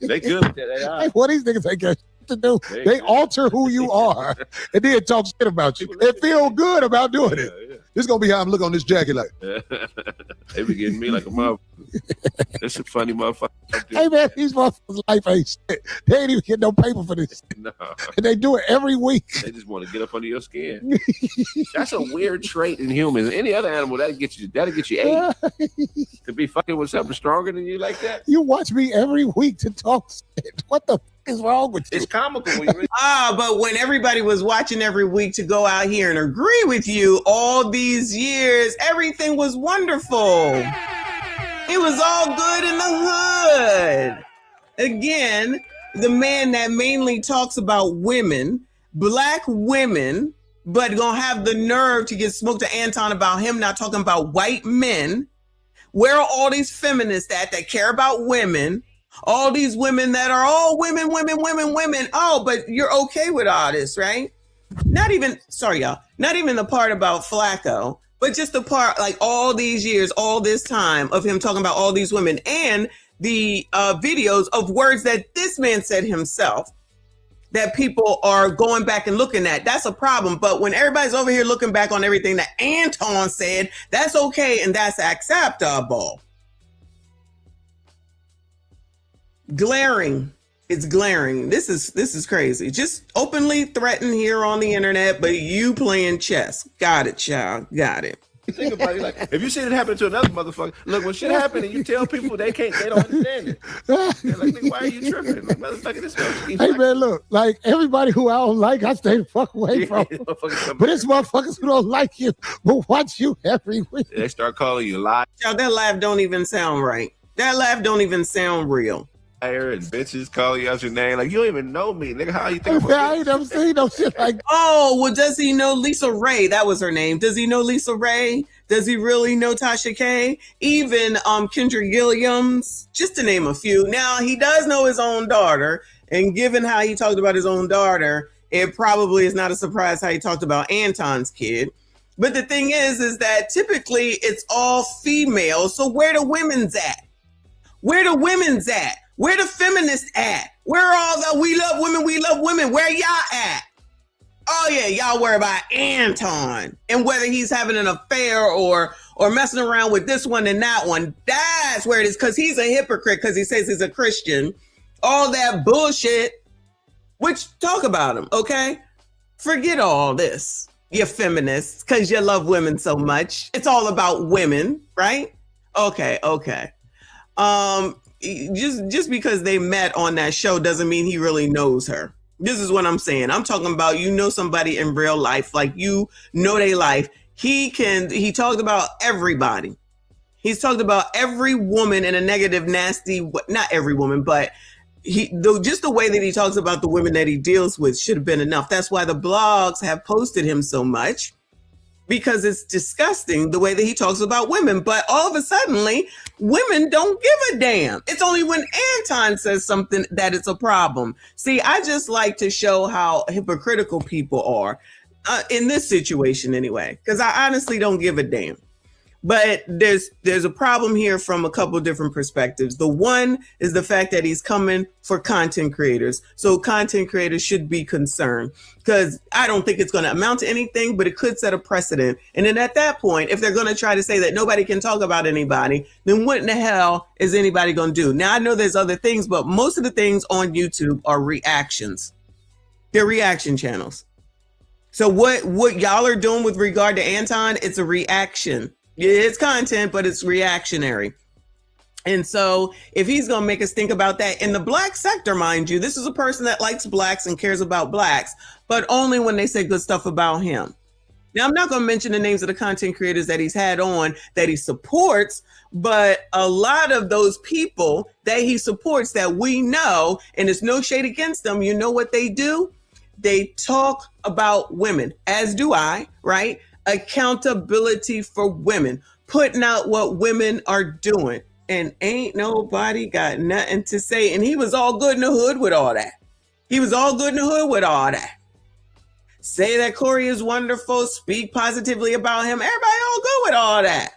They good with that AI. Hey, what these niggas ain't got to do? They alter who you are and then talk shit about you. They feel good about doing it. This is gonna be how I'm looking on this jacket like. They be getting me like a motherfucker. That's a funny motherfucker. Hey man, these motherfuckers' life ain't shit. They ain't even get no paper for this. No. And they do it every week. They just want to get up under your skin. That's a weird trait in humans. Any other animal that'll get you ate. To be fucking with something stronger than you like that. You watch me every week to talk shit. What the fuck is wrong with you? It's comical when you really But when everybody was watching every week to go out here and agree with you all these years, everything was wonderful. It was all good in the hood. Again, the man that mainly talks about women, black women, but gonna have the nerve to get smoked to Anton about him not talking about white men. Where are all these feminists at that care about women? All these women that are all women. Oh, but you're okay with all this, right? Not even the part about Flakko, but just the part like all these years, all this time of him talking about all these women and the videos of words that this man said himself that people are going back and looking at. That's a problem. But when everybody's over here looking back on everything that Anton said, that's okay and that's acceptable. Glaring. It's glaring. This is crazy. Just openly threatened here on the internet, but you playing chess. Got it, child. Got it. think about it. Like, if you see it happen to another motherfucker, look, when shit happen and you tell people they don't understand it. They're like, nigga, why are you tripping? Like, motherfucker, this motherfucker. Hey man, look, like everybody who I don't like, I stay the fuck away from. But it's motherfuckers who don't like you will watch you every week. They start calling you liar Child, that laugh don't even sound right. That laugh don't even sound real. and bitches calling you out your name. Like, you don't even know me, nigga. How you think about I ain't never seen no shit like that. Oh, well, does he know Lisa Ray? That was her name. Does he know Lisa Ray? Does he really know Tasha K? Even Kendra Gilliams, just to name a few. Now, he does know his own daughter, and given how he talked about his own daughter, it probably is not a surprise how he talked about Anton's kid. But the thing is that typically it's all female. So where the women's at? Where the women's at? Where the feminists at? Where are all the we love women? Where y'all at? Oh yeah, y'all worry about Anton and whether he's having an affair or messing around with this one and that one. That's where it is, because he's a hypocrite because he says he's a Christian. All that bullshit. Which, talk about him, okay? Forget all this, you feminists, because you love women so much. It's all about women, right? Okay. Just because they met on that show doesn't mean he really knows her. This is what I'm saying. I'm talking about, you know, somebody in real life, like you know their life. He talked about everybody. He's talked about every woman in a negative, nasty, not every woman, but just the way that he talks about the women that he deals with should have been enough. That's why the blogs have posted him so much, because it's disgusting the way that he talks about women. But all of a sudden, women don't give a damn. It's only when Anton says something that it's a problem. See, I just like to show how hypocritical people are in this situation anyway, because I honestly don't give a damn. But there's a problem here from a couple different perspectives. The one is the fact that he's coming for content creators. So content creators should be concerned, because I don't think it's going to amount to anything, but it could set a precedent. And then at that point, if they're going to try to say that nobody can talk about anybody, then what in the hell is anybody going to do? Now, I know there's other things, but most of the things on YouTube are reactions. They're reaction channels. So what y'all are doing with regard to Anton, it's a reaction. It's content, but it's reactionary. And so if he's going to make us think about that in the black sector, mind you, this is a person that likes blacks and cares about blacks, but only when they say good stuff about him. Now, I'm not going to mention the names of the content creators that he's had on that he supports, but a lot of those people that he supports that we know, and there's no shade against them, you know what they do? They talk about women, as do I, right? Accountability for women, putting out what women are doing, and ain't nobody got nothing to say. And he was all good in the hood with all that. Say that Corey is wonderful, speak positively about him. Everybody all good with all that.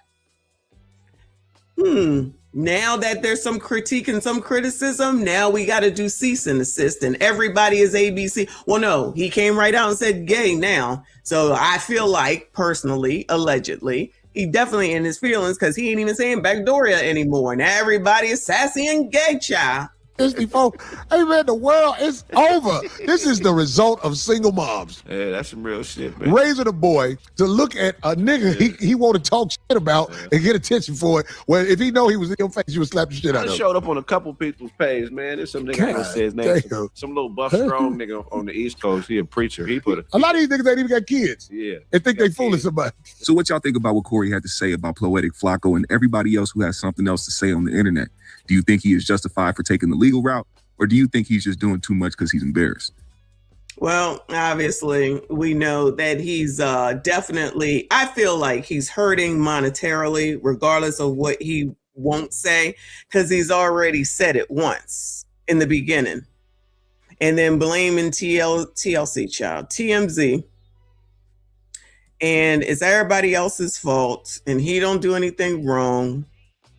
Now that there's some critique and some criticism, now we got to do cease and desist, and everybody is ABC. Well, no, he came right out and said gay now. So I feel like, personally, allegedly, he definitely in his feelings because he ain't even saying Backdoria anymore. Now everybody is sassy and gay, child. Before, hey man, the world is over. This is the result of single moms. Yeah, that's some real shit, man. Raising a boy to look at a nigga he want to talk shit about and get attention for it. Well, if he know he was in your face, you would slap the shit out of him. Showed up on a couple people's page, man. There's some nigga that says name. Some little buff strong nigga on the East Coast. He a preacher. He put a lot of these niggas ain't even got kids. Yeah. They think they fooling somebody. So what y'all think about what Corey had to say about Poetik, Flakko, and everybody else who has something else to say on the internet? Do you think he is justified for taking the legal route? Or do you think he's just doing too much because he's embarrassed? Well, obviously, we know that he's definitely, I feel like he's hurting monetarily, regardless of what he won't say, because he's already said it once in the beginning. And then blaming TLC, child, TMZ. And it's everybody else's fault, and he don't do anything wrong,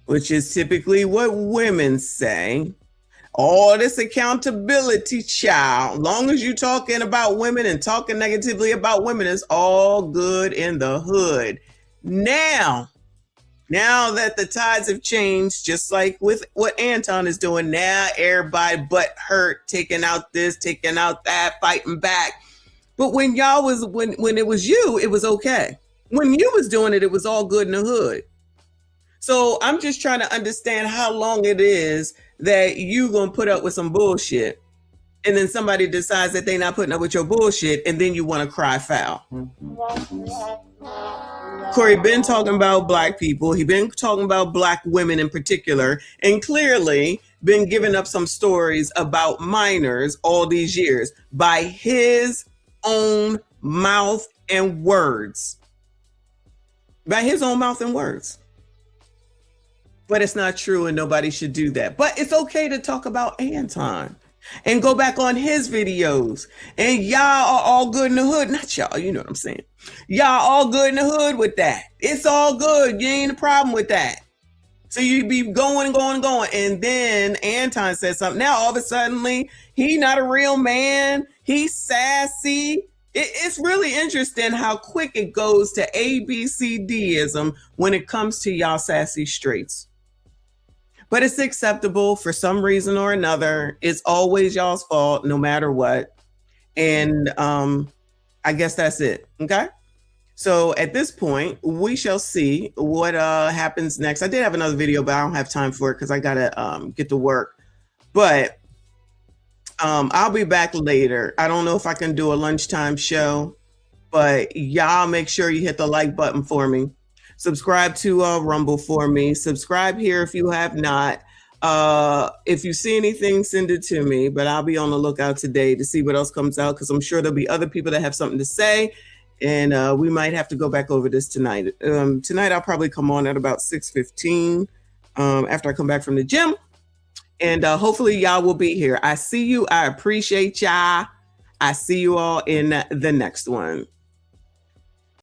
which is typically what women say. All this accountability, child. Long as you talking about women and talking negatively about women, it's all good in the hood. Now that the tides have changed, just like with what Anton is doing, now everybody butt hurt, taking out this, taking out that, fighting back. But when y'all was, when it was you, it was okay. When you was doing it, it was all good in the hood. So I'm just trying to understand how long it is that you gonna put up with some bullshit, and then somebody decides that they not putting up with your bullshit, and then you want to cry foul. Corey been talking about black people. He been talking about black women in particular, and clearly been giving up some stories about minors all these years by his own mouth and words. By his own mouth and words. But it's not true, and nobody should do that. But it's okay to talk about Anton and go back on his videos. And y'all are all good in the hood. Not y'all, you know what I'm saying. Y'all all good in the hood with that. It's all good. You ain't a problem with that. So you be going and going and going. And then Anton said something. Now all of a sudden, he not a real man. He's sassy. It's really interesting how quick it goes to ABCDism when it comes to y'all sassy straights. But it's acceptable for some reason or another. It's always y'all's fault, no matter what. And I guess that's it. Okay. So at this point, we shall see what happens next. I did have another video, but I don't have time for it because I gotta get to work. But I'll be back later. I don't know if I can do a lunchtime show, but y'all make sure you hit the like button for me. Subscribe to Rumble for me. Subscribe here if you have not. If you see anything, send it to me. But I'll be on the lookout today to see what else comes out, because I'm sure there'll be other people that have something to say. And we might have to go back over this tonight. Tonight, I'll probably come on at about 6:15 after I come back from the gym. And hopefully y'all will be here. I see you. I appreciate y'all. I see you all in the next one.